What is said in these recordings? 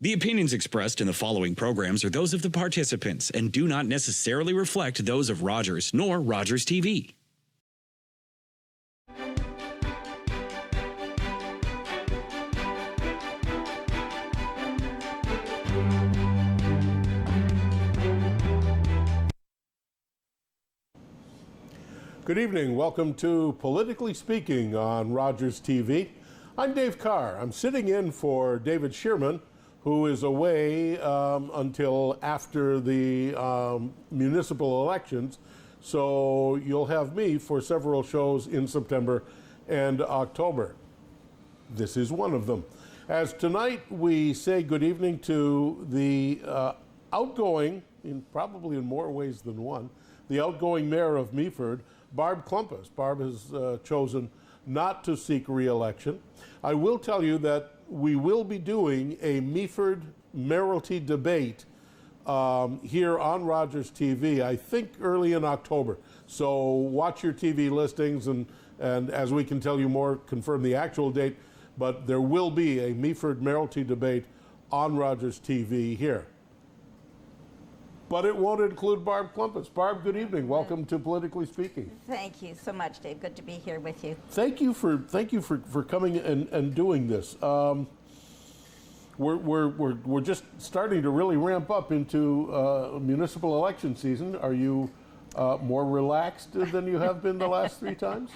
The opinions expressed in the following programs are those of the participants and do not necessarily reflect those of Rogers nor Rogers TV. Good evening. Welcome to Politically Speaking on Rogers TV. I'm Dave Carr. I'm sitting in for David Shearman, who is away until after the municipal elections. So you'll have me for several shows in September and October. This is one of them. As tonight we say good evening to the outgoing, probably in more ways than one, the outgoing mayor of Meaford, Barb Clumpus. Barb has chosen not to seek re-election. I will tell you that we will be doing a Meaford mayoralty debate here on Rogers TV, I think early in October. So watch your TV listings and as we can tell you more, confirm the actual date. But there will be a Meaford mayoralty debate on Rogers TV here. But it won't include Barb Clumpus. Barb, good evening. Welcome to Politically Speaking. Thank you so much, Dave. Good to be here with you. Thank you for coming and doing this. We're just starting to really ramp up into municipal election season. Are you more relaxed than you have been the last 3 times?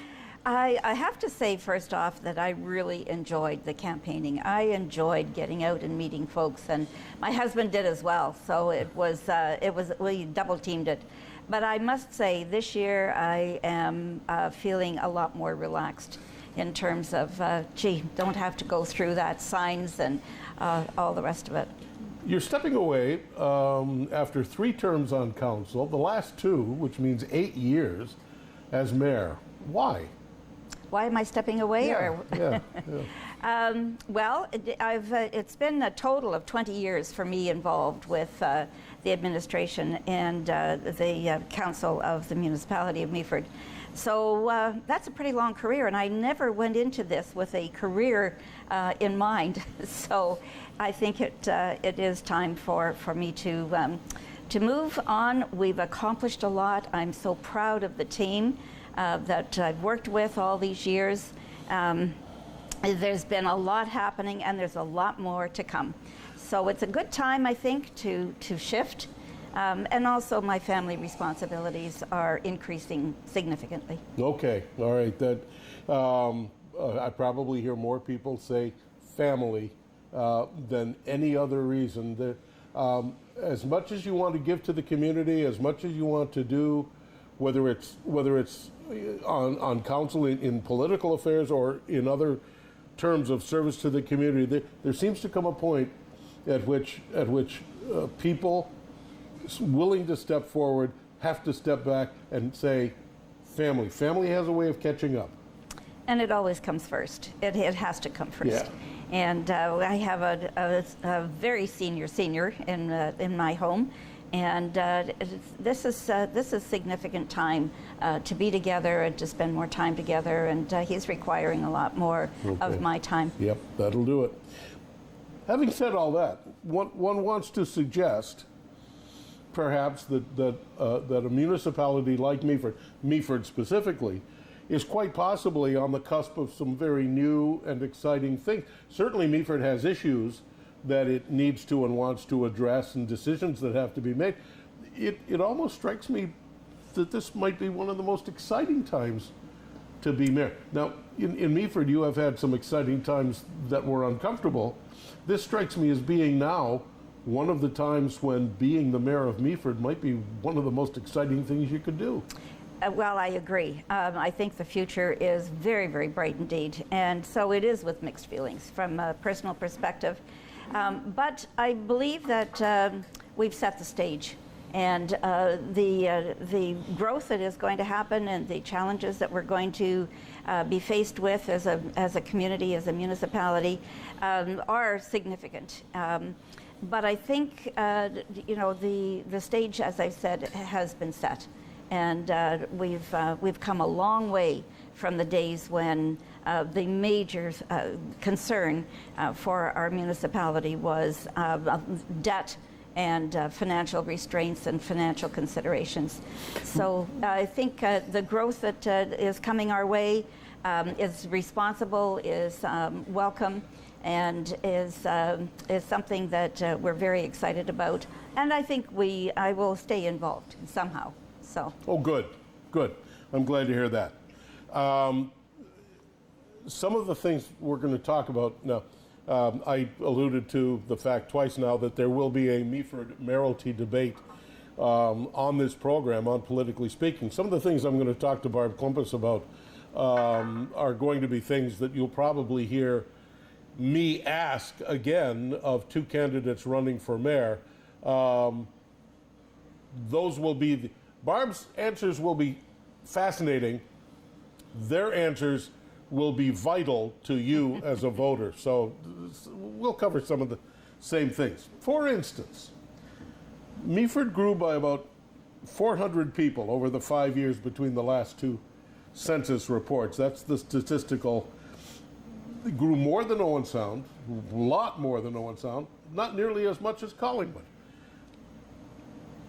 I have to say, first off, that I really enjoyed the campaigning. I enjoyed getting out and meeting folks, and my husband did as well. So we double teamed it. But I must say, this year I am feeling a lot more relaxed in terms of, don't have to go through that signs and all the rest of it. You're stepping away after 3 terms on council, the last 2, which means 8 years as mayor. Why? Why am I stepping away? Well, it's been a total of 20 years for me involved with the administration and the council of the municipality of Meaford. So that's a pretty long career, and I never went into this with a career in mind. So I think it is time for me to move on. We've accomplished a lot. I'm so proud of the team that I've worked with all these years. There's been a lot happening, and there's a lot more to come. So it's a good time, I think, to shift. And also my family responsibilities are increasing significantly. Okay, all right. That I probably hear more people say family than any other reason. That as much as you want to give to the community, as much as you want to do, whether it's on council in political affairs or in other terms of service to the community, there seems to come a point at which people willing to step forward have to step back and say, family. Family has a way of catching up. And it always comes first. It has to come first. Yeah. And I have a very senior in my home. And this is significant time to be together and to spend more time together, and he's requiring a lot more of my time. Yep, that'll do it. Having said all that, one wants to suggest perhaps that a municipality like Meaford specifically, is quite possibly on the cusp of some very new and exciting things. Certainly Meaford has issues that it needs to and wants to address and decisions that have to be made. It almost strikes me that this might be one of the most exciting times to be mayor. Now, in Meaford, you have had some exciting times that were uncomfortable. This strikes me as being now one of the times when being the mayor of Meaford might be one of the most exciting things you could do. Well, I agree. I think the future is very, very bright indeed. And so it is with mixed feelings from a personal perspective. But I believe that we've set the stage, and the growth that is going to happen and the challenges that we're going to be faced with as a community, as a municipality, are significant. But I think the stage, as I've said, has been set, and we've come a long way from the days when the major concern for our municipality was debt and financial restraints and financial considerations. So I think the growth that is coming our way is responsible, is welcome, and is something that we're very excited about. And I think I will stay involved somehow. So. Oh, good. I'm glad to hear that. Some of the things we're going to talk about now, I alluded to the fact twice now that there will be a Meaford mayoralty debate on this program, on Politically Speaking. Some of the things I'm going to talk to Barb Clumpus about are going to be things that you'll probably hear me ask again of two candidates running for mayor. Those will be, Barb's answers will be fascinating. Their answers will be vital to you as a voter. So we'll cover some of the same things. For instance, Meaford grew by about 400 people over the 5 years between the last two census reports. That's the statistical. It grew more than Owen Sound, a lot more than Owen Sound, not nearly as much as Collingwood.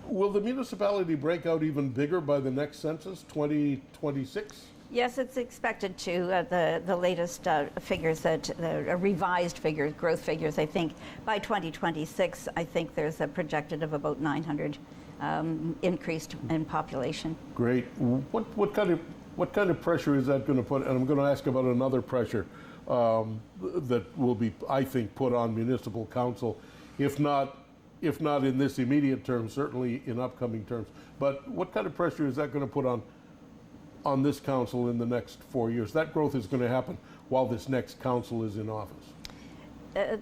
Will the municipality break out even bigger by the next census, 2026? Yes, it's expected to. The latest figures, revised figures, growth figures, I think by 2026, I think there's a projected of about 900 increased in population. Great. What kind of pressure is that going to put? And I'm going to ask about another pressure that will be, I think, put on municipal council, if not in this immediate term, certainly in upcoming terms. But what kind of pressure is that going to put on this council in the next 4 years? That growth is going to happen while this next council is in office.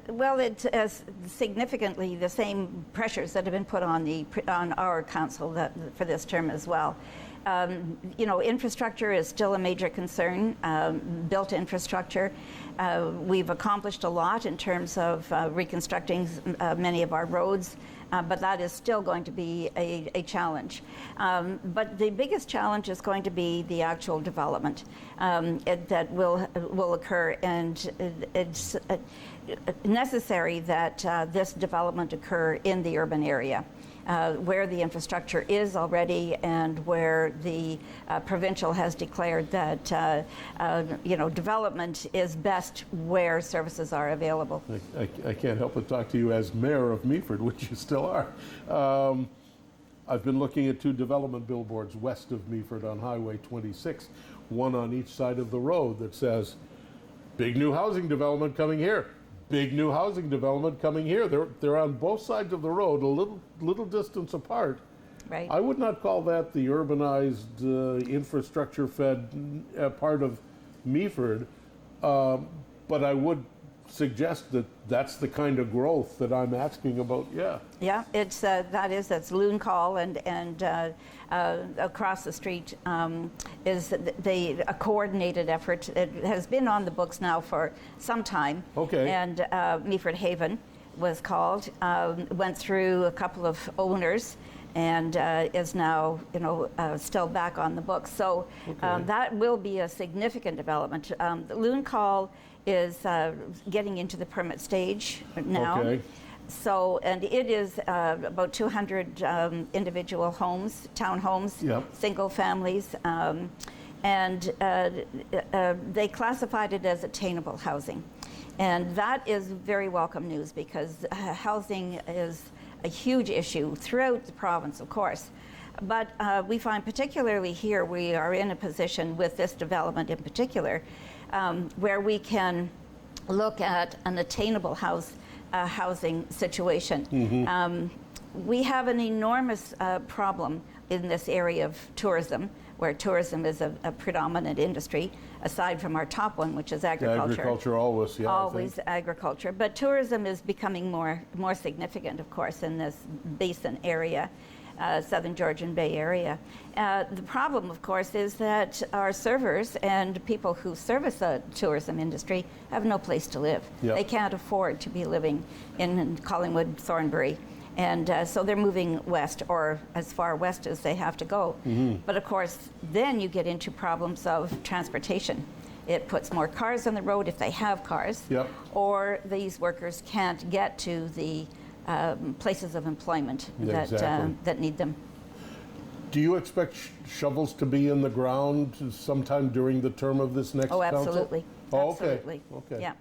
Well, it's significantly the same pressures that have been put on our council for this term as well. Infrastructure is still a major concern, built infrastructure. We've accomplished a lot in terms of reconstructing many of our roads, but that is still going to be a challenge. But the biggest challenge is going to be the actual development that will occur, and it's necessary that this development occur in the urban area. Where the infrastructure is already, and where the provincial has declared that development is best where services are available. I can't help but talk to you as mayor of Meaford, which you still are. I've been looking at two development billboards west of Meaford on Highway 26, one on each side of the road that says, "Big new housing development coming here. Big new housing development coming here." They're on both sides of the road, a little distance apart. Right. I would not call that the urbanized, infrastructure-fed part of Meaford, but I would suggest that that's the kind of growth that I'm asking about. Yeah. Yeah, that's Loon Call, and across the street is a coordinated effort. It has been on the books now for some time. Okay. And Meaford Haven was called, went through a couple of owners, and is now still back on the books. So that will be a significant development. The Loon Call is getting into the permit stage now. Okay. So, and it is about 200 individual homes, townhomes, Yep. single families, and they classified it as attainable housing. And that is very welcome news, because housing is a huge issue throughout the province, of course. But we find particularly here, we are in a position with this development in particular, where we can look at an attainable housing situation. Mm-hmm. We have an enormous problem in this area of tourism, where tourism is a predominant industry, aside from our top one, which is agriculture. Agriculture always, yeah. Always agriculture. But tourism is becoming more significant, of course, in this basin area, Southern Georgian Bay area. The problem, of course, is that our servers and people who service the tourism industry have no place to live. Yep. They can't afford to be living in Collingwood, Thornbury, And so they're moving west, or as far west as they have to go. But of course, then you get into problems of transportation. It puts more cars on the road if they have cars, or these workers can't get to the places of employment that need them. Do you expect shovels to be in the ground sometime during the term of this next council? Absolutely. Oh, absolutely. Okay. Yeah.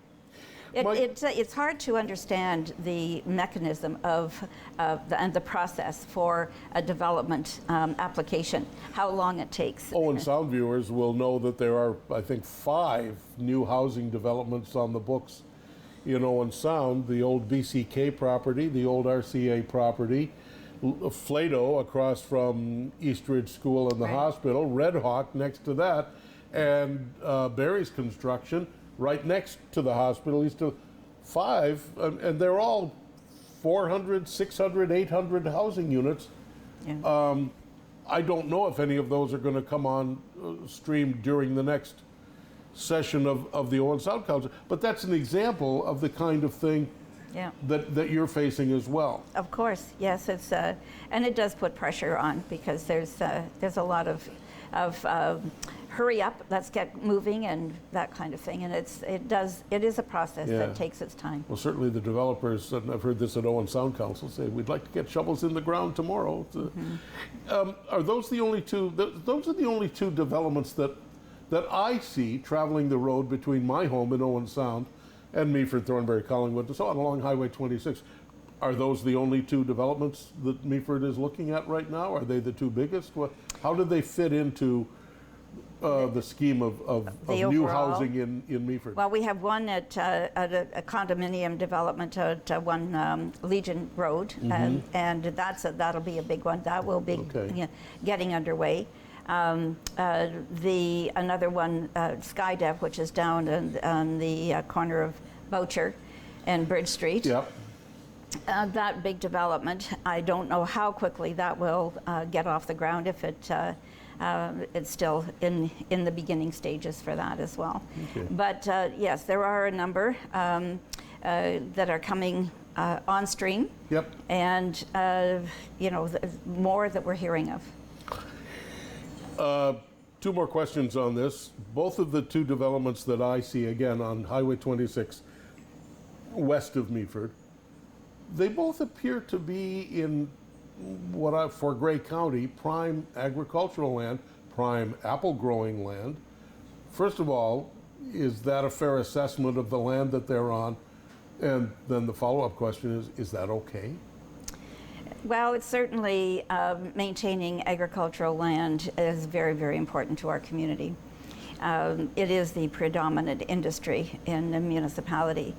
It's hard to understand the mechanism of and the process for a development application, how long it takes. Owen Sound viewers will know that there are, I think, 5 new housing developments on the books in Owen Sound: the old BCK property, the old RCA property, Flato across from Eastridge School and the hospital, Red Hawk next to that, and Barry's Construction right next to the hospital. He's to 5, and they're all 400, 600, 800 housing units. Yeah. I don't know if any of those are going to come on stream during the next session of the Owen Sound Council, but that's an example of the kind of thing that you're facing as well. Of course, yes. It's and it does put pressure on, because there's a lot of hurry up, let's get moving, and that kind of thing. And it is a process that takes its time. Well, certainly the developers, and I've heard this at Owen Sound Council, say we'd like to get shovels in the ground tomorrow. Are those the only two? Those are the only 2 developments that I see traveling the road between my home in Owen Sound and Meaford, Thornbury, Collingwood, and so on along Highway 26. Are those the only 2 developments that Meaford is looking at right now? Are they the 2 biggest? How do they fit into the scheme of new housing in Meaford? Well, we have one at a condominium development at 1 Legion Road, and that'll be a big one. That will be getting underway. Another one, Skydev, which is down on the corner of Boucher and Bridge Street. That big development, I don't know how quickly that will get off the ground, if it's still in the beginning stages for that as well. But yes, there are a number that are coming on stream, and more that we're hearing of. 2 more questions on this. Both of the 2 developments that I see, again, on Highway 26, west of Meaford, they both appear to be in for Grey County, prime agricultural land, prime apple growing land. First of all, is that a fair assessment of the land that they're on? And then the follow-up question is that okay? Well, it's certainly maintaining agricultural land is very, very important to our community. It is the predominant industry in the municipality.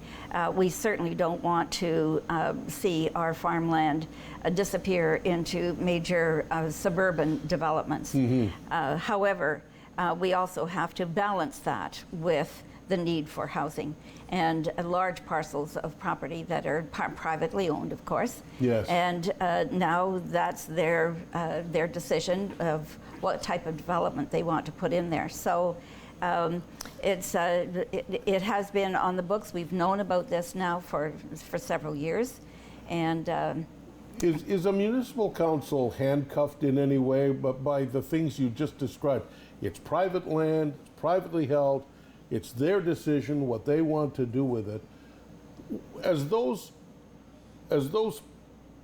We certainly don't want to see our farmland disappear into major suburban developments. However, we also have to balance that with the need for housing and large parcels of property that are privately owned, of course. And now that's their decision of what type of development they want to put in there. So it has been on the books. We've known about this now for several years. And is a municipal council handcuffed in any way by the things you just described? It's private land, it's privately held, it's their decision what they want to do with it. As those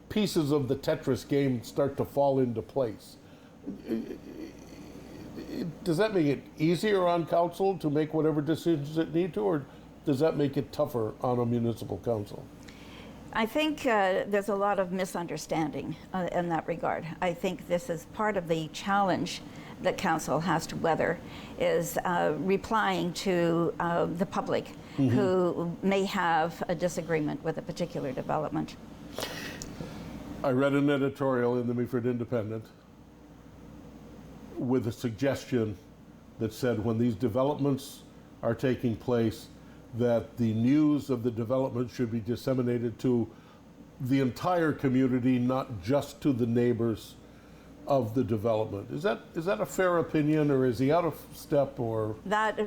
pieces of the Tetris game start to fall into place, does that make it easier on council to make whatever decisions it need to, or does that make it tougher on a municipal council? I think there's a lot of misunderstanding in that regard. I think this is part of the challenge that council has to weather, is replying to the public who may have a disagreement with a particular development. I read an editorial in the Meaford Independent with a suggestion that said when these developments are taking place, that the news of the development should be disseminated to the entire community, not just to the neighbors of the development. Is that a fair opinion, or is he out of step, or? That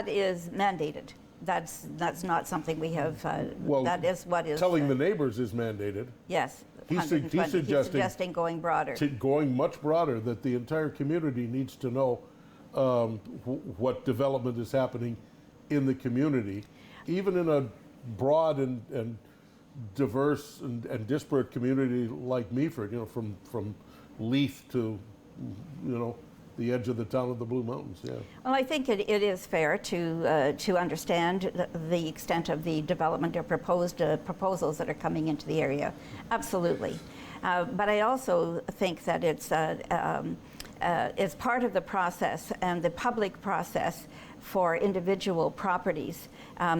is mandated. That's not something we have, that is what is. Telling the neighbors is mandated. Yes, 120. He's suggesting going broader. Going much broader, that the entire community needs to know what development is happening in the community, even in a broad and diverse and disparate community like Meaford, from Leith to, the edge of the town of the Blue Mountains. Yeah. Well, I think it is fair to understand the extent of the development or proposed proposals that are coming into the area. Absolutely. But I also think that it's part of the process, and the public process for individual properties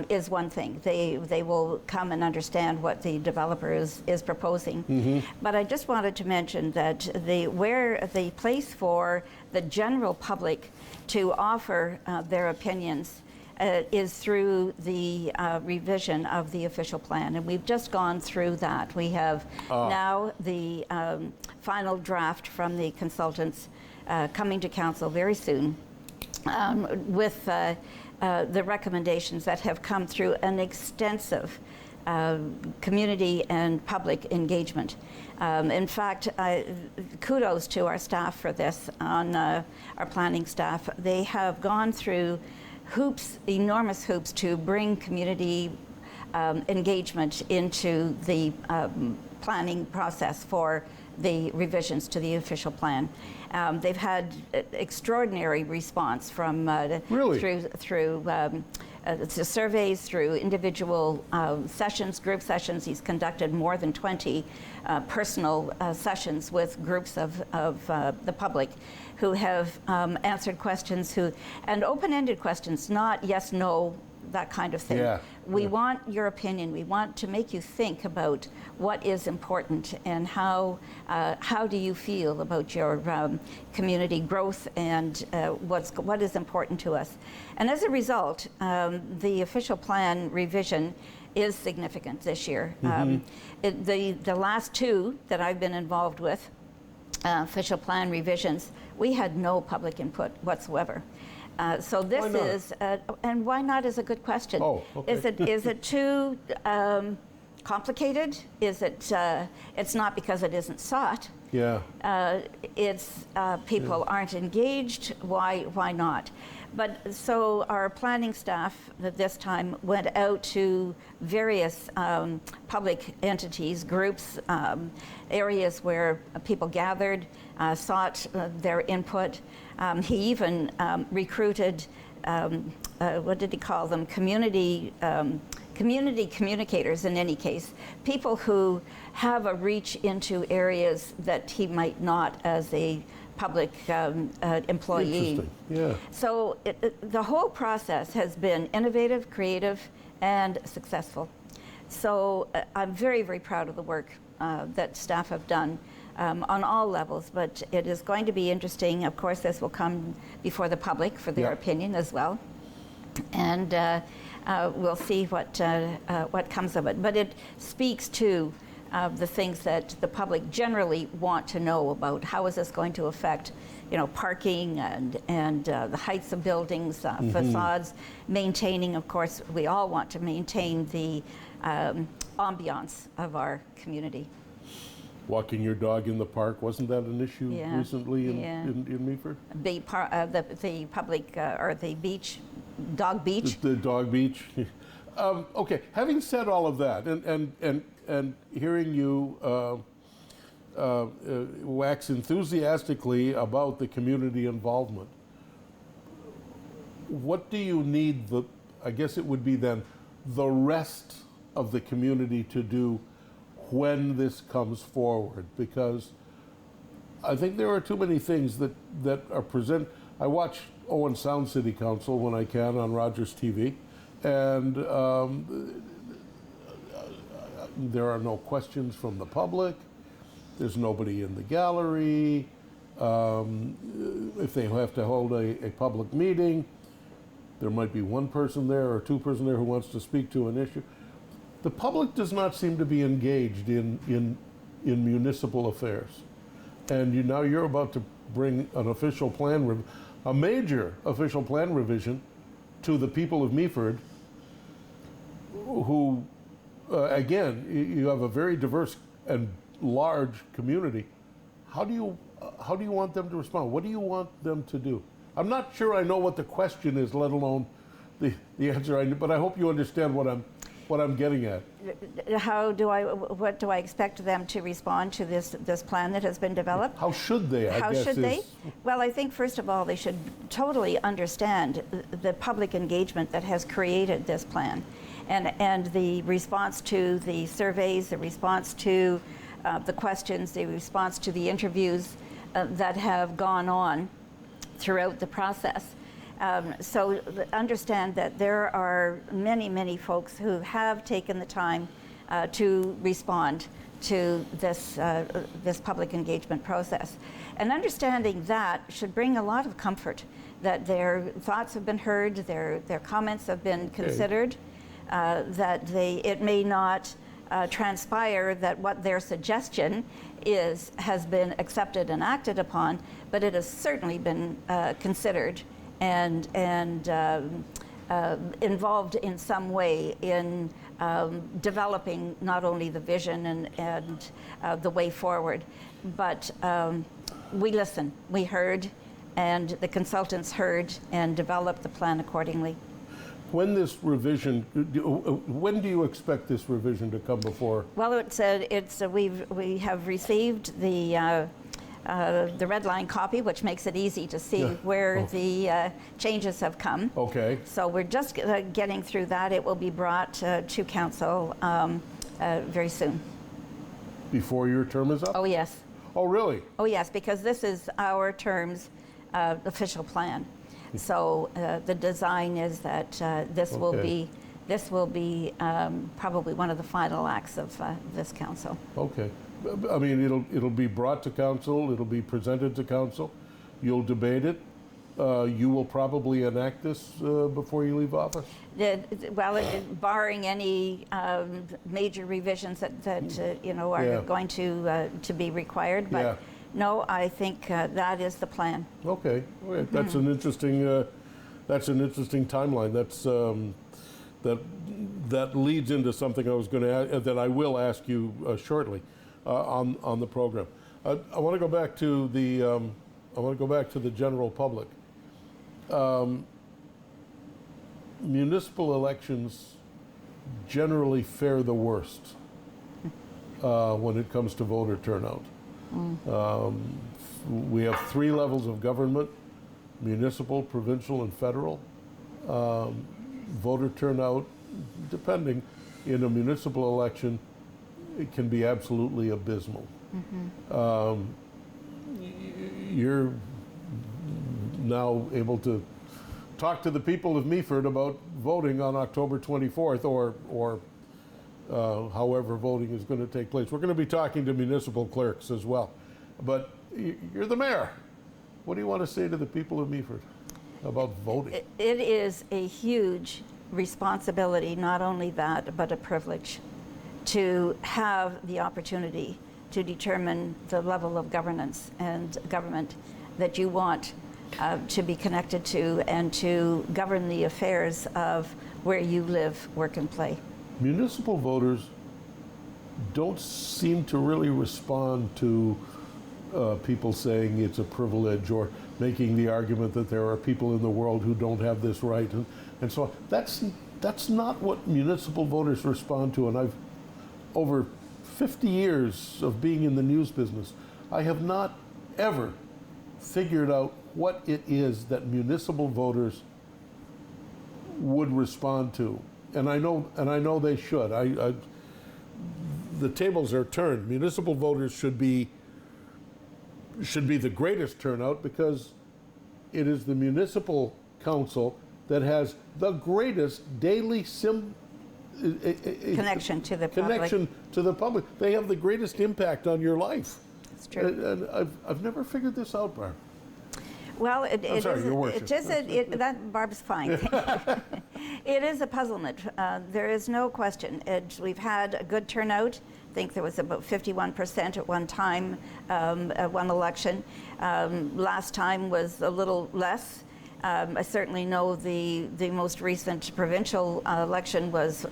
is one thing. They will come and understand what the developer is proposing. Mm-hmm. But I just wanted to mention that where the place for the general public to offer their opinions is through the revision of the official plan. And we've just gone through that. We have now the final draft from the consultants coming to council very soon, with the recommendations that have come through an extensive community and public engagement. In fact, kudos to our staff for this, on our planning staff. They have gone through enormous hoops to bring community engagement into the planning process for the revisions to the official plan. They've had extraordinary response from through surveys, through individual sessions, group sessions. He's conducted more than 20 personal sessions with groups of the public who have answered questions, and open-ended questions, not yes, no, that kind of thing. Yeah. We want your opinion. We want to make you think about what is important, and how do you feel about your community growth, and what is important to us. And as a result, the official plan revision is significant this year. Mm-hmm. The last two that I've been involved with, official plan revisions, we had no public input whatsoever. So this is, and why not is a good question. Oh, okay. Is it too complicated? Is it? It's not because it isn't sought. Yeah. It's people aren't engaged. Why not? But so our planning staff at this time went out to various public entities, groups, areas where people gathered, sought their input. He even recruited, what did he call them? Community communicators, in any case, people who have a reach into areas that he might not as a public employee. Interesting. Yeah. So the whole process has been innovative, creative, and successful. So I'm very, very proud of the work that staff have done on all levels, but it is going to be interesting. Of course, this will come before the public for their opinion as well. And we'll see what comes of it. But it speaks to the things that the public generally want to know about. How is this going to affect, parking and the heights of buildings, facades, maintaining, of course, we all want to maintain the ambiance of our community. Walking your dog in the park, wasn't that an issue recently in Meaford? The public, or the beach, dog beach? The dog beach. Okay, having said all of that, and hearing you wax enthusiastically about the community involvement, what do you need I guess it would be then, the rest of the community to do when this comes forward? Because I think there are too many things that are present. I watch Owen Sound City Council when I can on Rogers TV, and there are no questions from the public. There's nobody in the gallery. If they have to hold a public meeting, there might be one person there or two person there who wants to speak to an issue. The public does not seem to be engaged in municipal affairs. And now you're about to bring an official plan, a major official plan revision to the people of Meaford, who, again, you have a very diverse and large community, how do you want them to respond? What do you want them to do? I'm not sure I know what the question is, let alone the answer. But I hope you understand what I'm getting at. What do I expect them to respond to this plan that has been developed? How should they? How should they? Well, I think first of all they should totally understand the public engagement that has created this plan, and the response to the surveys, the response to the questions, the response to the interviews that have gone on throughout the process. So understand that there are many, many folks who have taken the time to respond to this public engagement process. And understanding that should bring a lot of comfort that their thoughts have been heard, their comments have been considered, that it may not transpire that what their suggestion has been accepted and acted upon, but it has certainly been considered and involved in some way in developing not only the vision and the way forward, but we listened, we heard, and the consultants heard and developed the plan accordingly. When do you expect this revision to come before? Well, we have received the red line copy, which makes it easy to see where the changes have come. Okay. So we're just getting through that. It will be brought to council very soon. Before your term is up? Oh, yes. Oh, really? Oh, yes, because this is our term's official plan. So the design is that this will be probably one of the final acts of this council. Okay. I mean, it'll be brought to council, it'll be presented to council, you'll debate it, you will probably enact this before you leave office? Barring any major revisions that are going to be required, but no, I think that is the plan. Okay, that's an interesting timeline. That leads into something I was going to that I will ask you shortly on the program. I want to go back to the general public. Municipal elections generally fare the worst when it comes to voter turnout. We have 3 levels of government: municipal, provincial, and federal. Voter turnout, depending, in a municipal election, it can be absolutely abysmal. You're now able to talk to the people of Meaford about voting on October 24th or however voting is going to take place. We're going to be talking to municipal clerks as well. But you're the mayor. What do you want to say to the people of Meaford about voting? It is a huge responsibility, not only that, but a privilege to have the opportunity to determine the level of governance and government that you want to be connected to and to govern the affairs of where you live, work, and play. Municipal voters don't seem to really respond to people saying it's a privilege or making the argument that there are people in the world who don't have this right and so on. That's not what municipal voters respond to, and I've over 50 years of being in the news business, I have not ever figured out what it is that municipal voters would respond to. And I know they should. The tables are turned. Municipal voters should be the greatest turnout because it is the municipal council that has the greatest daily connection to the public. They have the greatest impact on your life. That's true. And I've never figured this out, Barb. Well, Barb's fine. It is a puzzlement. There is no question. We've had a good turnout. I think there was about 51% at one time, at one election. Last time was a little less. I certainly know the most recent provincial election was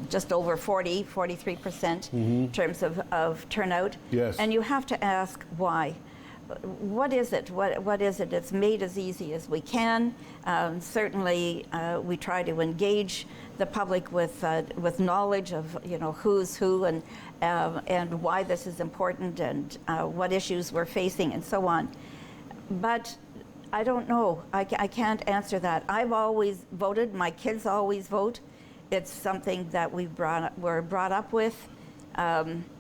just over 43% in terms of turnout. Yes. And you have to ask why. What is it? What is it? It's made as easy as we can. Certainly, we try to engage the public with knowledge of who's who and why this is important and what issues we're facing and so on. But I don't know. I can't answer that. I've always voted. My kids always vote. It's something that we're brought up with.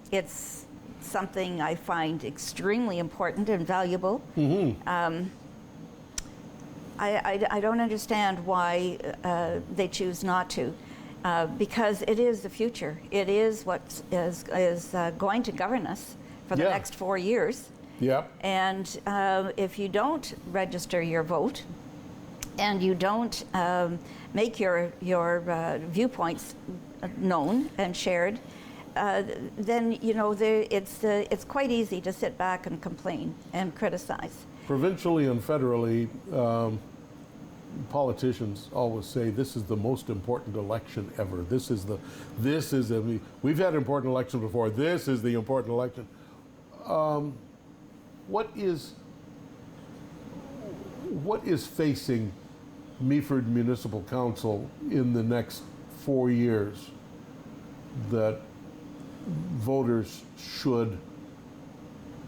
It's something I find extremely important and valuable. I don't understand why they choose not to, because it is the future. It is what is going to govern us for the next 4 years. Yep. And if you don't register your vote and you don't make your viewpoints known and shared, then it's quite easy to sit back and complain and criticize. Provincially and federally, politicians always say this is the most important election ever. We've had important elections before. This is the important election. What is facing Meaford Municipal Council in the next 4 years that voters should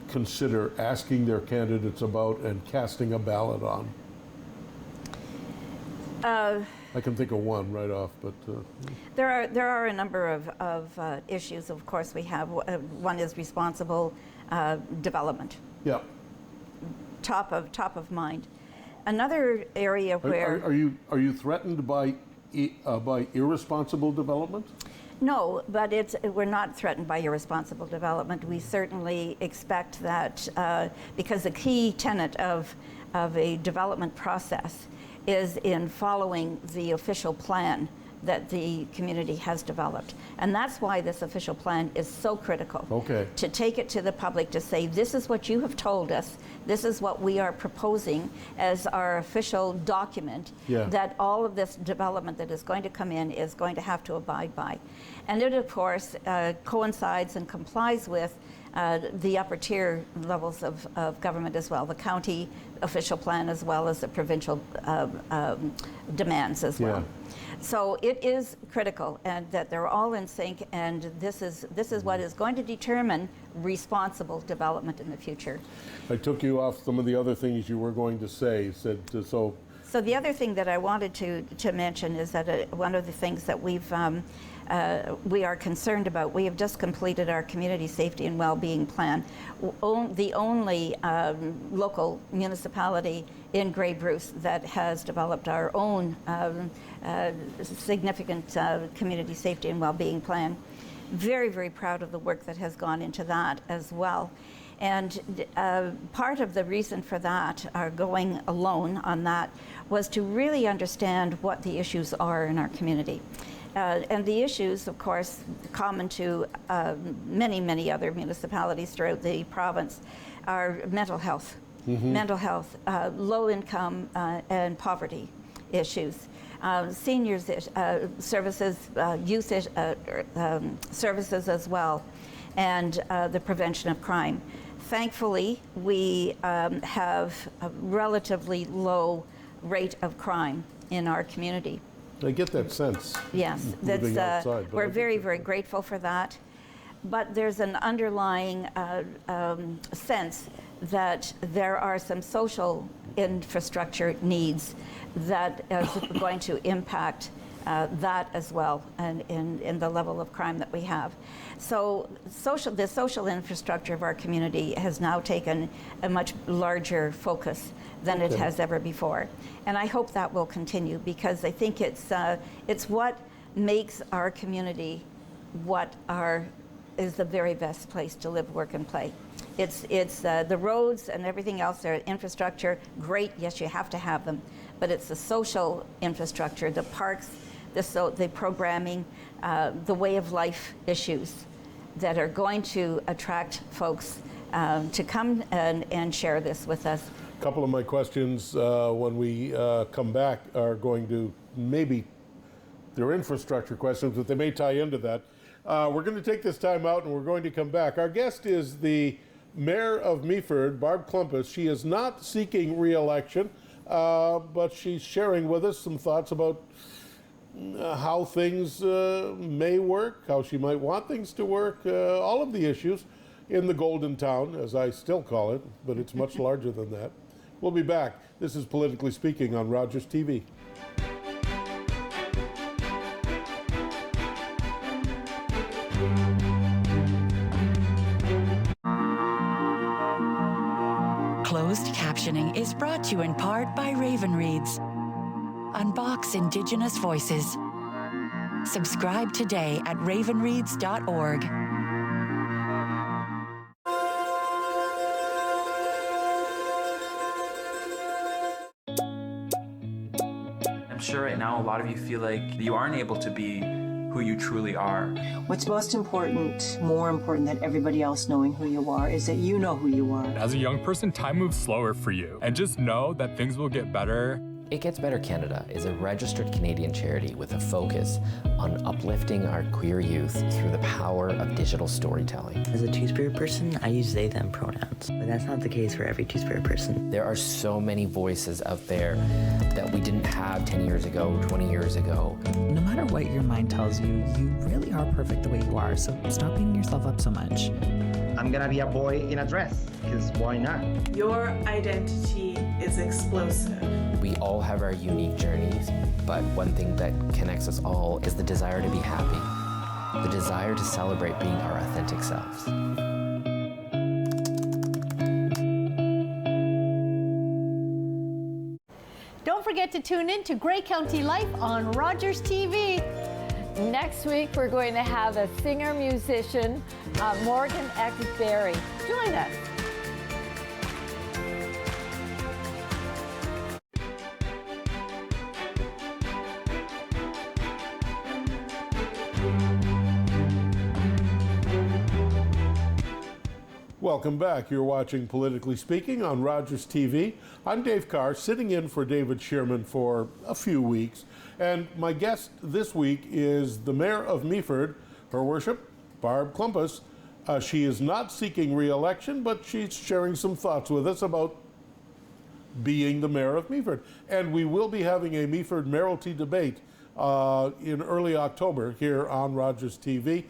consider asking their candidates about and casting a ballot on? I can think of one right off, but there are a number of issues. Of course, we have one is responsible development. Yeah. Top of mind. Another area where are you threatened by irresponsible development? No, but we're not threatened by irresponsible development. We certainly expect that because the key tenet of a development process is in following the official plan that the community has developed. And that's why this official plan is so critical. Okay. To take it to the public to say, this is what you have told us, this is what we are proposing as our official document, that all of this development that is going to come in is going to have to abide by. And it, of course, coincides and complies with the upper tier levels of government as well, the county official plan as well as the provincial demands as well. So it is critical, and that they're all in sync, and this is what is going to determine responsible development in the future. I took you off some of the other things you were going to say. So the other thing that I wanted to mention is that one of the things that we are concerned about, we have just completed our community safety and well-being plan, the only local municipality in Grey Bruce that has developed our own significant community safety and well-being plan. Very, very proud of the work that has gone into that as well. And part of the reason for that, going alone on that, was to really understand what the issues are in our community. And the issues, of course, common to many, many other municipalities throughout the province, are mental health, low income and poverty issues, seniors services, youth services as well, and the prevention of crime. Thankfully, we have a relatively low rate of crime in our community. I get that sense. Yes, we're very, very grateful for that. But there's an underlying sense that there are some social infrastructure needs that is going to impact that as well, and in the level of crime that we have. So the social infrastructure of our community has now taken a much larger focus than it has ever before. And I hope that will continue, because I think it's what makes our community is the very best place to live, work, and play. It's the roads and everything else, their infrastructure, great, yes, you have to have them, but it's the social infrastructure, the parks, the programming, the way of life issues that are going to attract folks to come and share this with us A couple of my questions when we come back are going to maybe, they're infrastructure questions, but they may tie into that. We're going to take this time out and we're going to come back. Our guest is the Mayor of Meaford, Barb Clumpus. She is not seeking re-election, but she's sharing with us some thoughts about how things may work, how she might want things to work, all of the issues in the Golden Town, as I still call it, but it's much larger than that. We'll be back. This is Politically Speaking on Rogers TV. Closed captioning is brought to you in part by Raven Reads. Unbox Indigenous voices. Subscribe today at ravenreads.org. I'm sure right now a lot of you feel like you aren't able to be who you truly are. What's most important, more important than everybody else knowing who you are, is that you know who you are. As a young person, time moves slower for you. And just know that things will get better. It Gets Better Canada is a registered Canadian charity with a focus on uplifting our queer youth through the power of digital storytelling. As a Two-Spirit person, I use they, them pronouns, but that's not the case for every Two-Spirit person. There are so many voices out there that we didn't have 10 years ago, 20 years ago. No matter what your mind tells you, you really are perfect the way you are, so stop beating yourself up so much. I'm gonna be a boy in a dress, because why not? Your identity is explosive. We all have our unique journeys, but one thing that connects us all is the desire to be happy, the desire to celebrate being our authentic selves. Don't forget to tune in to Grey County Life on Rogers TV. Next week, we're going to have a singer-musician, Morgan X. Berry. Join us. Welcome back. You're watching Politically Speaking on Rogers TV. I'm Dave Carr, sitting in for David Shearman for a few weeks. And my guest this week is the Mayor of Meaford, Her Worship, Barb Clumpus. She is not seeking re-election, but she's sharing some thoughts with us about being the Mayor of Meaford. And we will be having a Meaford mayoralty debate in early October here on Rogers TV.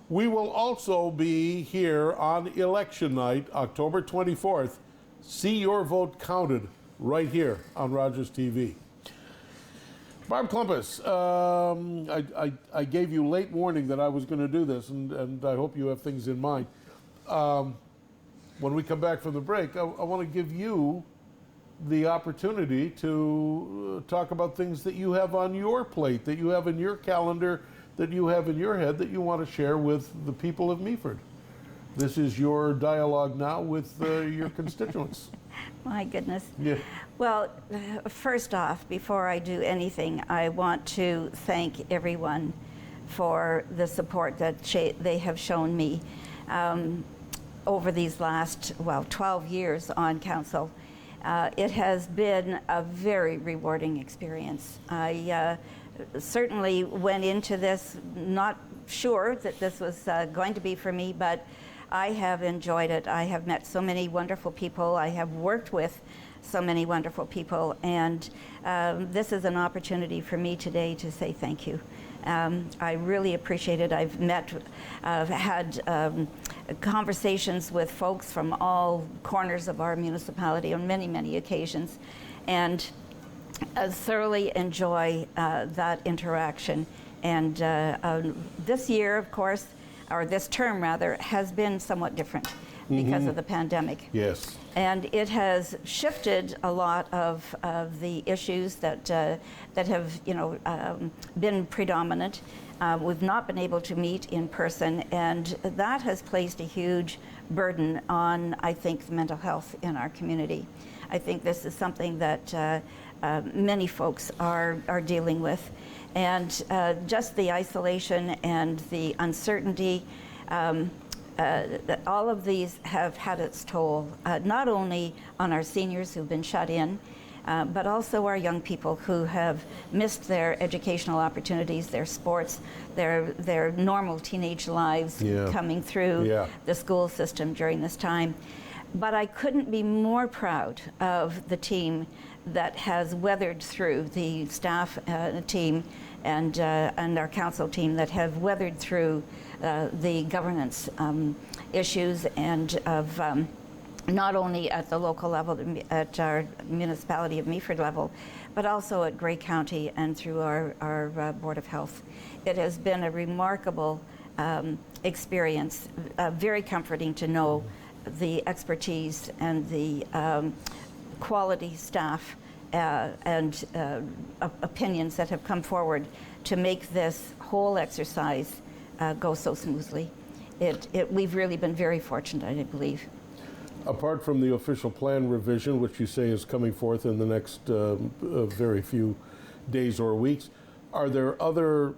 We will also be here on election night, October 24th. See your vote counted right here on Rogers TV. Barb Clumpus, I gave you late warning that I was going to do this, and I hope you have things in mind. When we come back from the break, I want to give you the opportunity to talk about things that you have on your plate, that you have in your calendar, that you have in your head that you want to share with the people of Meaford. This is your dialogue now with your constituents. My goodness. Yeah. Well, first off, before I do anything, I want to thank everyone for the support that they have shown me over these last, 12 years on council. It has been a very rewarding experience. I certainly went into this not sure that this was going to be for me, but I have enjoyed it. I have met so many wonderful people. I have worked with so many wonderful people, and this is an opportunity for me today to say thank you. I really appreciate it. I've had conversations with folks from all corners of our municipality on many, many occasions, and thoroughly enjoy that interaction. And this year, of course, or this term rather, has been somewhat different because of the pandemic. Yes. And it has shifted a lot of the issues that have, been predominant. We've not been able to meet in person, and that has placed a huge burden on, I think, mental health in our community. I think this is something that many folks are dealing with. And just the isolation and the uncertainty all of these have had its toll, not only on our seniors who've been shut in, but also our young people who have missed their educational opportunities, their sports, their normal teenage lives coming through the school system during this time. But I couldn't be more proud of the team that has weathered through, the staff team and our council team that have weathered through the governance issues and of not only at the local level, at our municipality of Meaford level, but also at Grey County and through our Board of Health. It has been a remarkable experience, very comforting to know the expertise and the quality staff and opinions that have come forward to make this whole exercise go so smoothly. We've really been very fortunate, I believe. Apart from the official plan revision, which you say is coming forth in the next very few days or weeks, are there other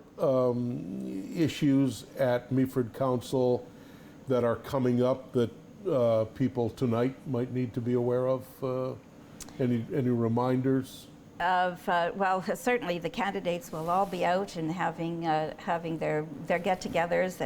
issues at Meaford Council that are coming up that people tonight might need to be aware of? Any reminders? Well, certainly the candidates will all be out and having their get-togethers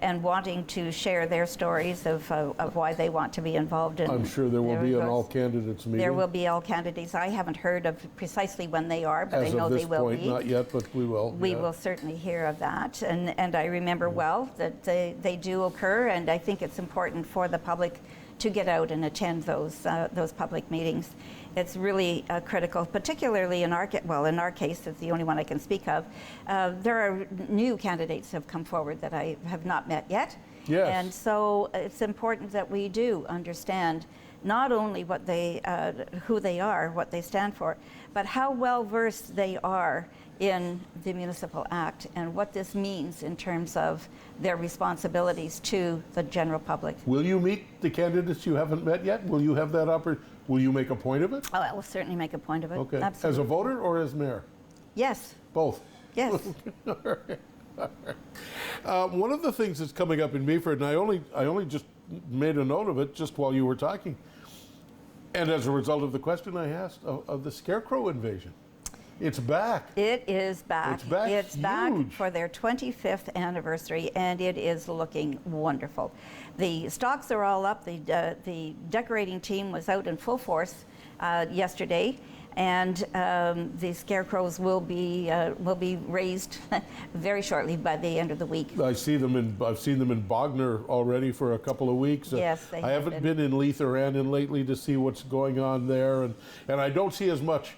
and wanting to share their stories of why they want to be involved in. I'm sure there will be an all-candidates meeting. There will be all candidates. I haven't heard of precisely when they are, but I know they will be. As of this point, not yet, but we will. We will certainly hear of that, and I remember well that they do occur, and I think it's important for the public to get out and attend those public meetings. It's really critical, particularly in our case, it's the only one I can speak of. There are new candidates have come forward that I have not met yet. Yes. And so it's important that we do understand not only what who they are, what they stand for, but how well versed they are in the Municipal Act and what this means in terms of their responsibilities to the general public. Will you meet the candidates you haven't met yet? Will you have that opportunity? Will you make a point of it? Oh, I will certainly make a point of it. Okay. Absolutely. As a voter or as mayor? Yes. Both? Yes. All right. One of the things that's coming up in Meaford, and I only just made a note of it just while you were talking, and as a result of the question I asked, of the scarecrow invasion. It's back. It is back. It's back. It's huge. back for their 25th anniversary, and it is looking wonderful. The stalks are all up. The decorating team was out in full force yesterday, and the scarecrows will be raised very shortly by the end of the week. I've seen them in Bognor already for a couple of weeks. Yes, I haven't been in Leith or Annan lately to see what's going on there, and I don't see as much.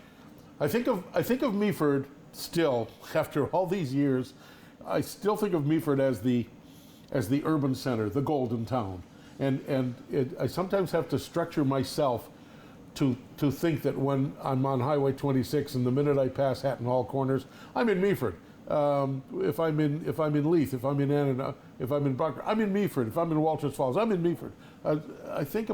I think of Meaford still, after all these years, I still think of Meaford as the urban center, the golden town, and I sometimes have to structure myself to think that when I'm on Highway 26 and the minute I pass Hatton Hall Corners, I'm in Meaford. If I'm in Leith, if I'm in Annan, if I'm in Buckner, I'm in Meaford. If I'm in Walters Falls, I'm in Meaford. I think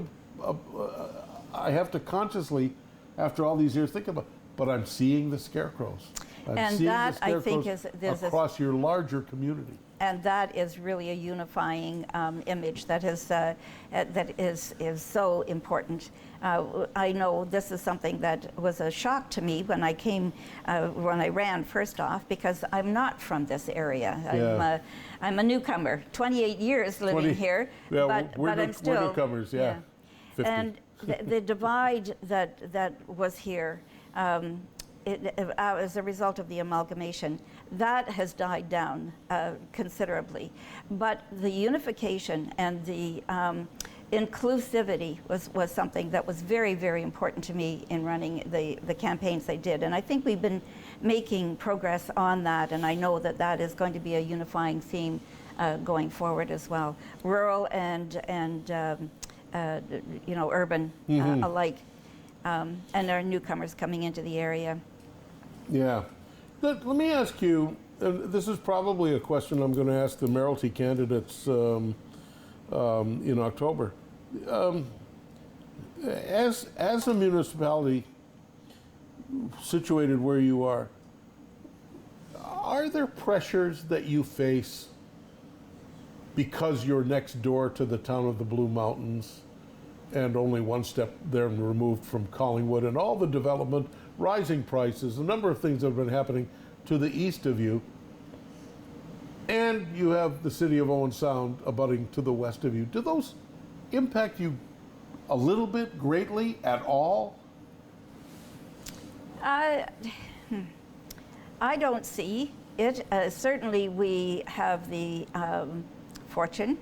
I have to consciously, after all these years, think about. But I'm seeing the scarecrows. And that, I think, is across your larger community. And that is really a unifying image that is so important. I know this is something that was a shock to me when I ran first off, because I'm not from this area. Yeah. I'm a newcomer, 28 years living here, yeah, but I'm still. We're newcomers, yeah. 50. And the divide that was here, as a result of the amalgamation, that has died down considerably. But the unification and the inclusivity was something that was very, very important to me in running the campaigns I did. And I think we've been making progress on that, and I know that is going to be a unifying theme going forward as well. Rural and urban alike. And there are newcomers coming into the area. Yeah. Let me ask you, and this is probably a question I'm going to ask the mayoralty candidates in October. As a municipality situated where you are there pressures that you face because you're next door to the town of the Blue Mountains and only one step there removed from Collingwood, and all the development, rising prices, a number of things that have been happening to the east of you, and you have the city of Owen Sound abutting to the west of you. Do those impact you a little bit, greatly, at all? I don't see it. Certainly we have the fortune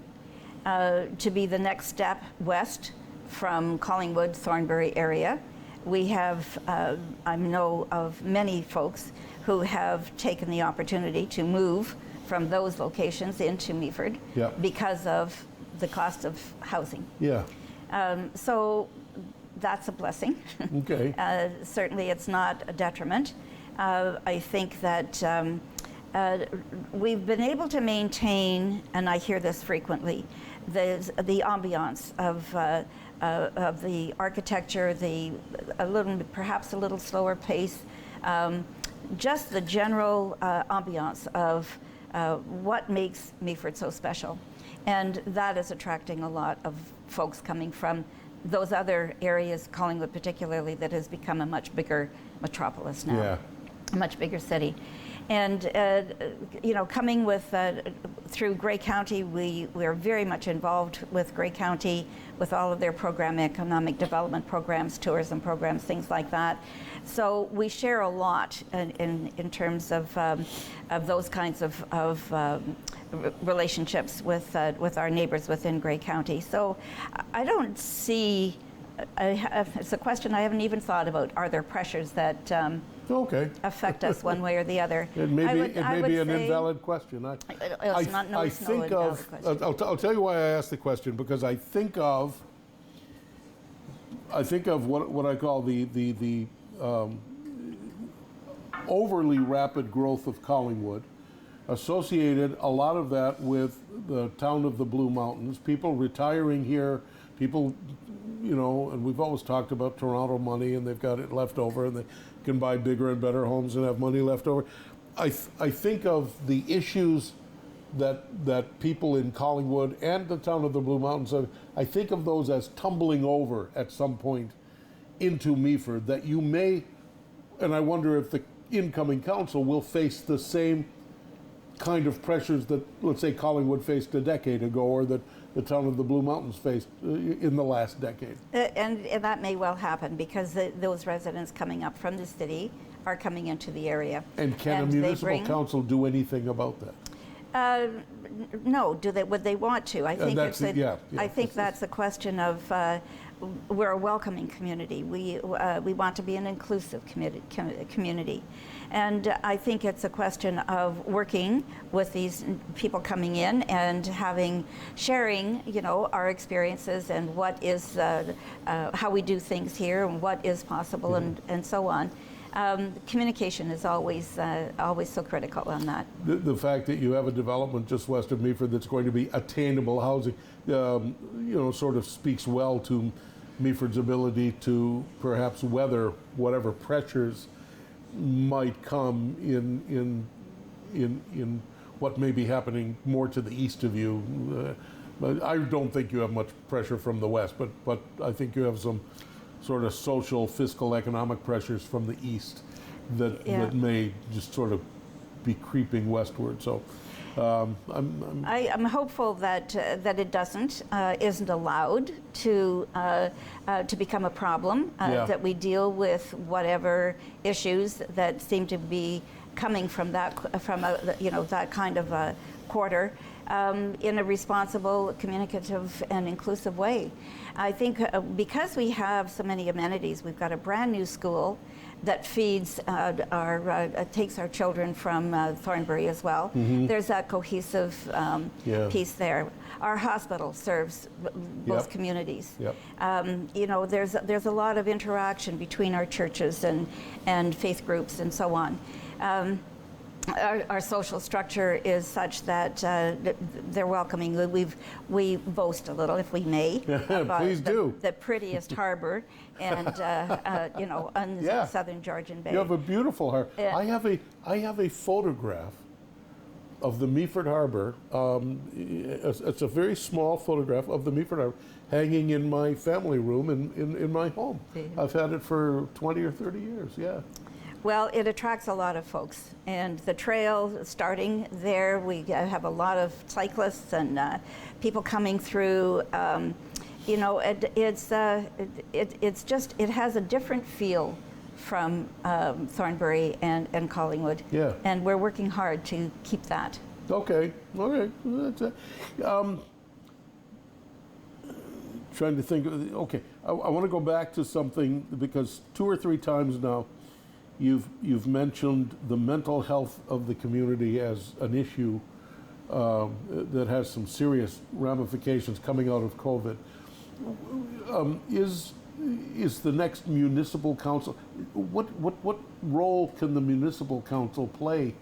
to be the next step west from Collingwood, Thornbury area. We have, I know of many folks who have taken the opportunity to move from those locations into Meaford because of the cost of housing. Yeah. So that's a blessing. Okay. Certainly it's not a detriment. I think that we've been able to maintain, and I hear this frequently, the ambiance of the architecture, perhaps a little slower pace, just the general ambiance of what makes Meaford so special. And that is attracting a lot of folks coming from those other areas, Collingwood particularly, that has become a much bigger metropolis now. Yeah. A much bigger city. And coming with through Grey County, we're very much involved with Grey County with all of their economic development programs, tourism programs, things like that. So we share a lot in terms of those kinds of relationships with our neighbors within Grey County. So I don't see. It's a question I haven't even thought about. Are there pressures that affect us one way or the other? It may be an invalid question. I'll tell you why I asked the question, because I think of what I call the overly rapid growth of Collingwood, associated a lot of that with the town of the Blue Mountains, people retiring here, people, and we've always talked about Toronto money, and they've got it left over, and they can buy bigger and better homes and have money left over. I think of the issues that people in Collingwood and the town of the Blue Mountains have. I think of those as tumbling over at some point into Meaford, that you may, and I wonder if the incoming council will face the same kind of pressures that, let's say, Collingwood faced a decade ago, or that the town of the Blue Mountains faced in the last decade. And that may well happen, because those residents coming up from the city are coming into the area. And can a municipal council do anything about that? No. Would they want to? I think I think that's a question of we're a welcoming community. We want to be an inclusive community. And I think it's a question of working with these people coming in and sharing, our experiences and what is, how we do things here and what is possible and so on. Communication is always so critical on that. The fact that you have a development just west of Meaford that's going to be attainable housing, sort of speaks well to Meaford's ability to perhaps weather whatever pressures might come in what may be happening more to the east of you. But I don't think you have much pressure from the west, but I think you have some sort of social, fiscal, economic pressures from the east that may just sort of be creeping westward. So I'm hopeful that it isn't allowed to become a problem. That we deal with whatever issues that seem to be coming from that kind of a quarter in a responsible, communicative, and inclusive way. I think because we have so many amenities, we've got a brand new school that feeds takes our children from Thornbury as well. Mm-hmm. There's that cohesive piece there. Our hospital serves both communities. Yep. There's a lot of interaction between our churches and faith groups and so on. Our social structure is such that they're welcoming. We boast a little, if we may, about Please do. The prettiest harbor, and on the southern Georgian Bay. You have a beautiful harbor. I have a photograph of the Meaford Harbor. It's a very small photograph of the Meaford Harbor hanging in my family room in my home. I've had it for 20 or 30 years, yeah. Well, it attracts a lot of folks, and the trail starting there, we have a lot of cyclists and people coming through. You know, it has a different feel from Thornbury and Collingwood. Yeah. And we're working hard to keep that. Okay. That's it. Trying to think of, okay, I want to go back to something, because 2 or 3 times now you've mentioned the mental health of the community as an issue that has some serious ramifications coming out of COVID. Is the next municipal council, what role can the municipal council play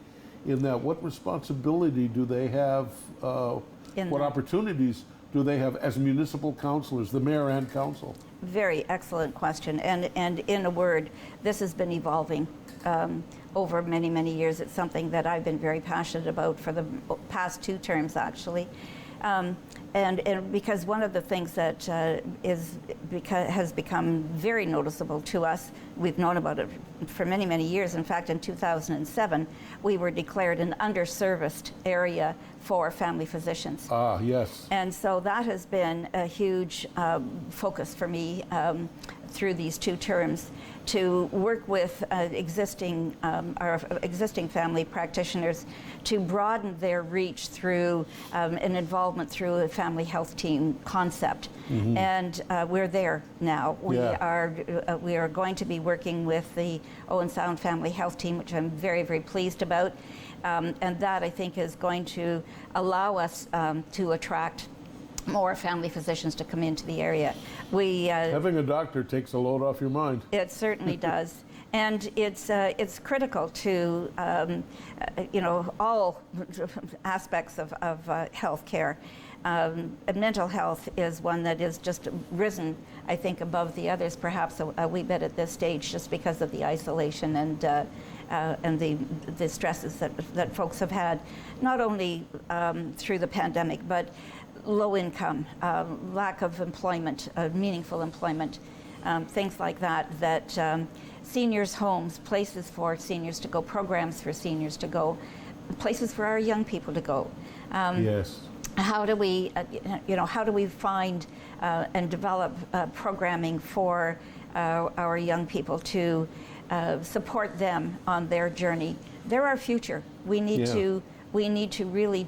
in that? What responsibility do they have? What opportunities do they have as municipal councilors, the mayor and council? Very excellent question. And in a word, this has been evolving over many, many years. It's something that I've been very passionate about for the past 2 terms, actually. And because one of the things that has become very noticeable to us, we've known about it for many, many years. In fact, in 2007, we were declared an underserviced area for family physicians. Ah, yes. And so that has been a huge focus for me through these 2 terms, to work with our existing family practitioners to broaden their reach through an involvement through a family health team concept. Mm-hmm. And we're there now. We are going to be working with the Owen Sound Family Health Team, which I'm very, very pleased about. And that, I think, is going to allow us to attract more family physicians to come into the area. Having a doctor takes a load off your mind. It certainly does. And it's critical to all aspects of healthcare. Mental health is one that is just risen, I think, above the others, perhaps a wee bit at this stage, just because of the isolation and the stresses that folks have had, not only through the pandemic, but low income, lack of employment, meaningful employment, things like that, seniors' homes, places for seniors to go, programs for seniors to go, places for our young people to go. Yes. How do we, how do we find and develop programming for our young people to support them on their journey? They're our future. We need to really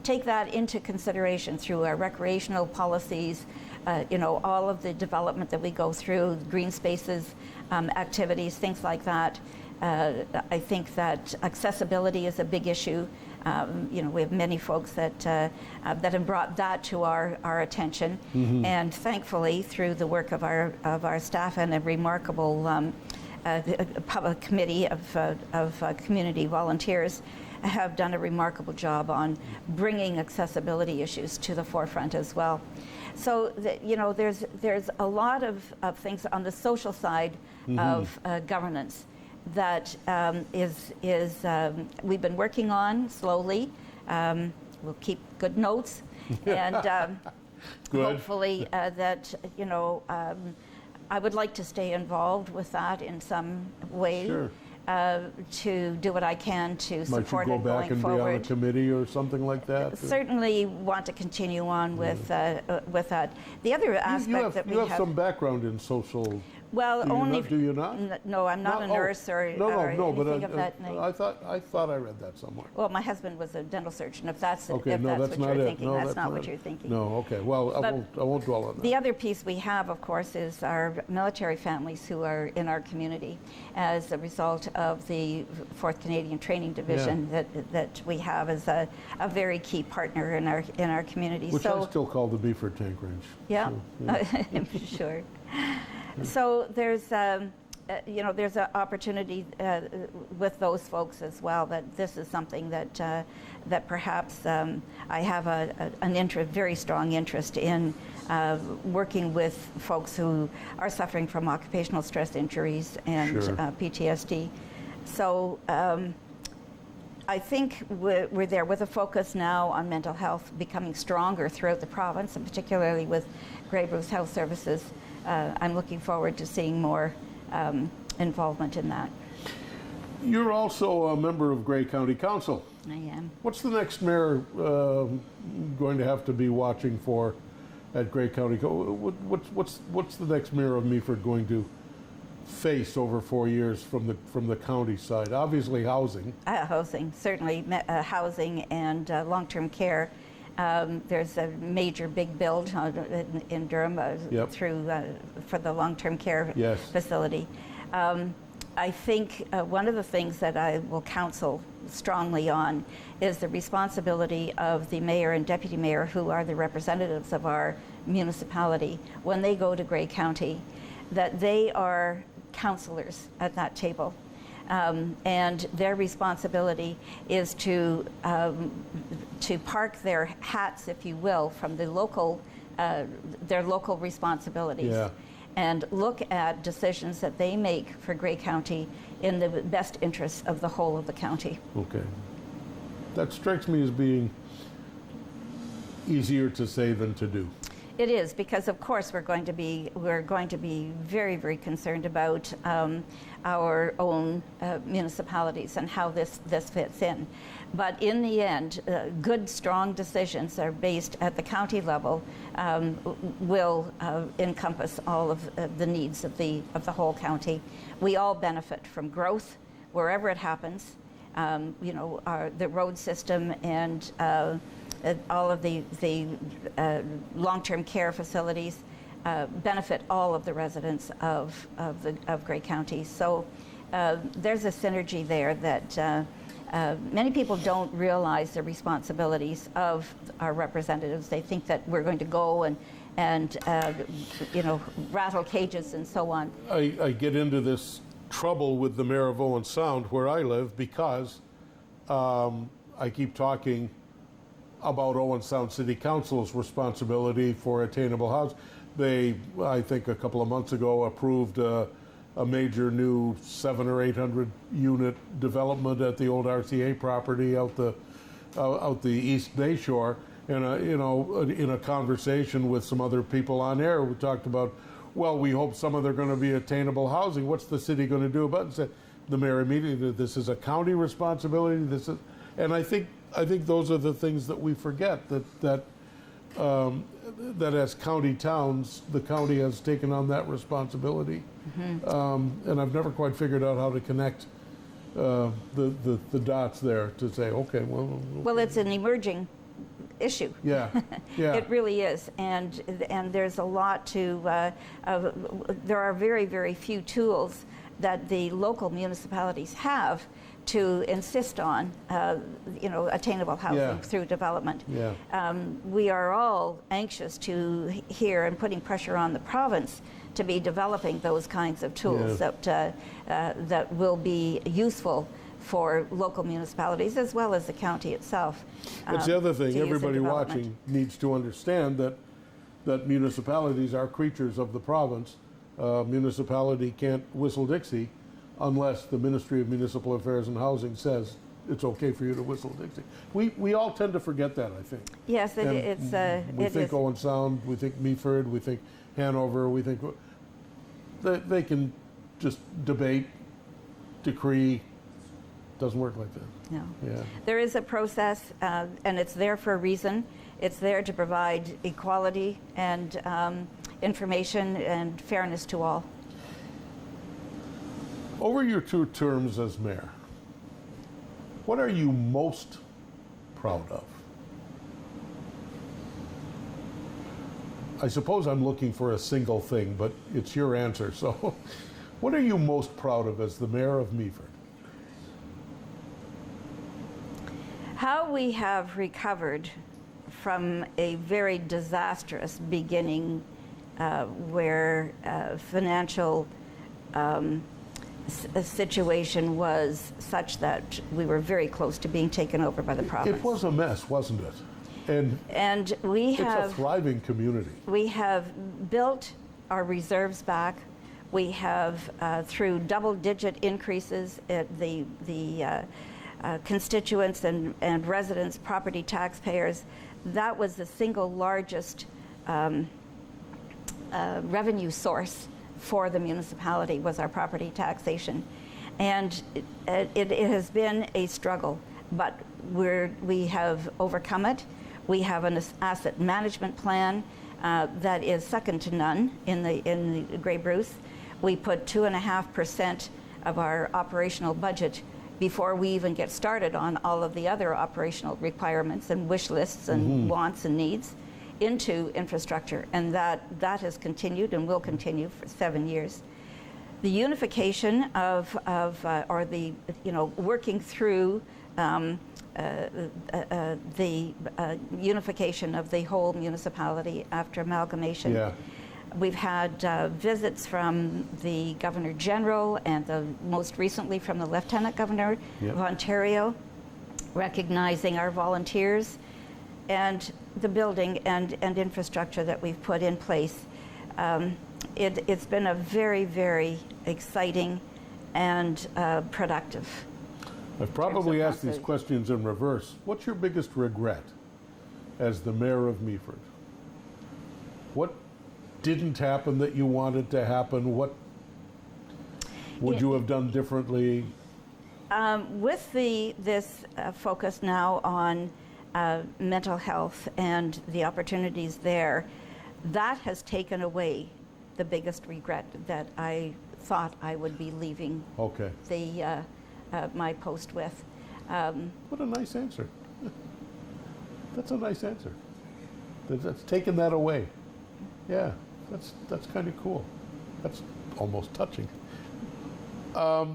take that into consideration through our recreational policies, all of the development that we go through, green spaces, activities, things like that. I think that accessibility is a big issue. We have many folks that have brought that to our attention, mm-hmm. and thankfully, through the work of our staff and a remarkable public committee of community volunteers, have done a remarkable job on bringing accessibility issues to the forefront as well. So there's a lot of things on the social side, mm-hmm. of governance that we've been working on slowly. We'll keep good notes, and good. Hopefully that I would like to stay involved with that in some way. Sure. To do what I can to support it going forward. Might you go back and be on a committee or something like that? Certainly want to continue on with that. The other aspect that we have... You have some background in social... Well, do you not? No, I'm not a nurse or anything of that name. I thought I read that somewhere. Well, my husband was a dental surgeon. If that's what you're thinking, that's not what you're thinking. No, okay. Well, I won't dwell on that. The other piece we have, of course, is our military families who are in our community as a result of the 4th Canadian Training Division that we have as a very key partner in our community. Which I still call the Meaford Tank Range. Yeah, so, sure. So there's an opportunity with those folks as well, that this is something that perhaps I have a very strong interest in working with folks who are suffering from occupational stress injuries and PTSD. So I think we're there with a focus now on mental health becoming stronger throughout the province, and particularly with Grey Bruce Health Services. I'm looking forward to seeing more involvement in that. You're also a member of Grey County Council. I am. What's the next mayor going to have to be watching for at Grey County? What's the next mayor of Meaford going to face over 4 years from the county side? Obviously, housing. Housing, certainly, housing and long-term care. There's a major big build in Durham through for the long-term care facility. I think one of the things that I will counsel strongly on is the responsibility of the mayor and deputy mayor, who are the representatives of our municipality, when they go to Grey County, that they are counselors at that table. And their responsibility is to park their hats, if you will, from the local, their local responsibilities. Yeah. And look at decisions that they make for Grey County in the best interests of the whole of the county. Okay. That strikes me as being easier to say than to do. It is, because of course we're going to be very, very concerned about our own municipalities and how this fits in. But in the end, good, strong decisions are based at the county level will encompass all of the needs of the whole county. We all benefit from growth wherever it happens. The road system and all of the long-term care facilities benefit all of the residents of Grey County. So there's a synergy there that many people don't realize the responsibilities of our representatives. They think that we're going to go and rattle cages and so on. I get into this trouble with the mayor of Owen Sound, where I live, because I keep talking about Owen Sound City Council's responsibility for attainable housing. They, I think a couple of months ago, approved a major new 700 or 800 unit development at the old RCA property out the East Bay Shore. And in a conversation with some other people on air, we talked about, well, we hope some of they're going to be attainable housing. What's the city going to do about it? And said the mayor immediately, this is a county responsibility. And I think those are the things that we forget, that as county towns, the county has taken on that responsibility. Mm-hmm. And I've never quite figured out how to connect the dots there to say, okay, well. Well, it's an emerging issue. Yeah, yeah. It really is, and there's a lot to. There are very, very few tools that the local municipalities have to insist on, attainable housing through development. Yeah. We are all anxious to hear and putting pressure on the province to be developing those kinds of tools that will be useful for local municipalities as well as the county itself. That's the other thing. Everybody watching needs to understand that municipalities are creatures of the province. Municipality can't whistle Dixie unless the Ministry of Municipal Affairs and Housing says it's okay for you to whistle Dixie. We all tend to forget that, I think. Yes, we think Owen Sound, we think Meaford, we think Hanover, we think they can just debate, decree. Doesn't work like that. No. Yeah. There is a process, and it's there for a reason. It's there to provide equality and information and fairness to all. Over your 2 terms as mayor, what are you most proud of? I suppose I'm looking for a single thing, but it's your answer. So what are you most proud of as the mayor of Meaford? How we have recovered from a very disastrous beginning where financial situation was such that we were very close to being taken over by the province. It was a mess, wasn't it? And we have... It's a thriving community. We have built our reserves back. We have, through double-digit increases at the constituents and residents, property taxpayers. That was the single largest revenue source for the municipality, was our property taxation. And it has been a struggle, but we have overcome it. We have an asset management plan that is second to none in the Grey Bruce. We put 2.5% of our operational budget before we even get started on all of the other operational requirements and wish lists and wants and needs into infrastructure, and that has continued and will continue for 7 years. The unification or the working through the unification of the whole municipality after amalgamation. Yeah. We've had visits from the Governor General and most recently from the Lieutenant Governor of Ontario, recognizing our volunteers and the building and infrastructure that we've put in place. It's been a very, very exciting and productive. I've probably asked these questions in reverse. What's your biggest regret as the mayor of Meaford? What didn't happen that you wanted to happen? What would you have done differently? With this focus now on mental health and the opportunities there, that has taken away the biggest regret that I thought I would be leaving my post with. What a nice answer. That's a nice answer. That's taken that away. Yeah, that's kind of cool. That's almost touching. The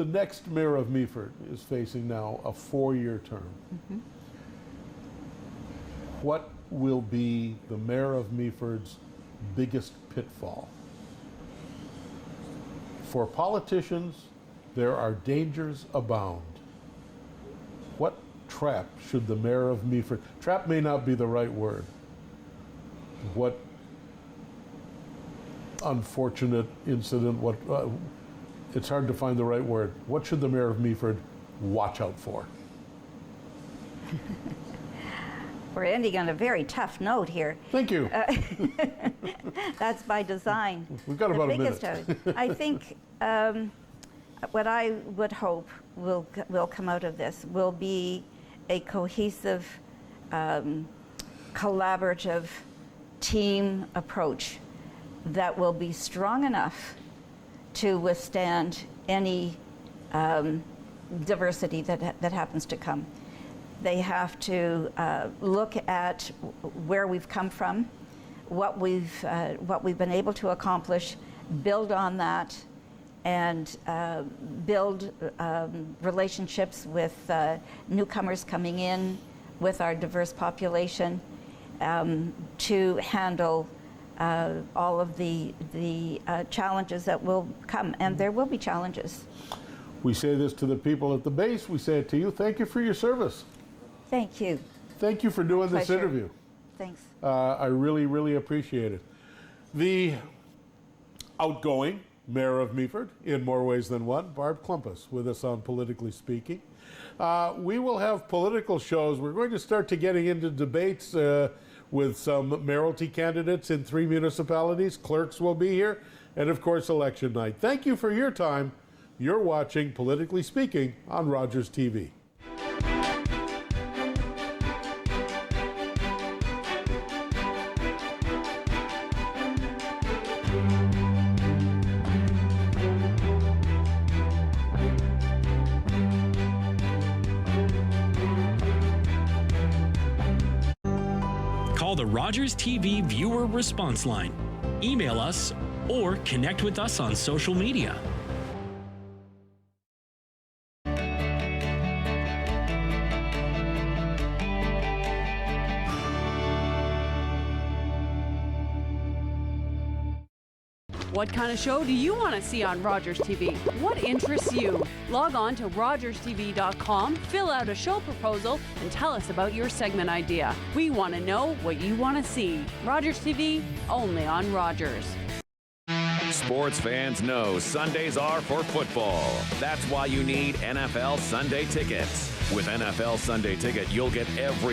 next mayor of Meaford is facing now a 4-year term. What will be the mayor of Meaford's biggest pitfall? For politicians, there are dangers abound. What trap should the mayor of Meaford, trap may not be the right word, what unfortunate incident, it's hard to find the right word. What should the mayor of Meaford watch out for? We're ending on a very tough note here. Thank you. That's by design. We've got about a minute. I think what I would hope will come out of this will be a cohesive, collaborative team approach that will be strong enough to withstand any diversity that happens to come. They have to look at where we've come from, what we've been able to accomplish, build on that, and build relationships with newcomers coming in, with our diverse population, to handle all of the challenges that will come, and there will be challenges. We say this to the people at the base, we say it to you. Thank you for your service. Thank you. Thank you for doing this interview. Thanks. I really, really appreciate it. The outgoing mayor of Meaford, in more ways than one, Barb Clumpus, with us on Politically Speaking. We will have political shows. We're going to start to getting into debates with some mayoralty candidates in 3 municipalities. Clerks will be here, and of course, election night. Thank you for your time. You're watching Politically Speaking on Rogers TV. Call the Rogers TV viewer response line, email us, or connect with us on social media. What kind of show do you want to see on Rogers TV? What interests you? Log on to rogerstv.com, fill out a show proposal, and tell us about your segment idea. We want to know what you want to see. Rogers TV, only on Rogers. Sports fans know Sundays are for football. That's why you need NFL Sunday tickets. With NFL Sunday Ticket, you'll get every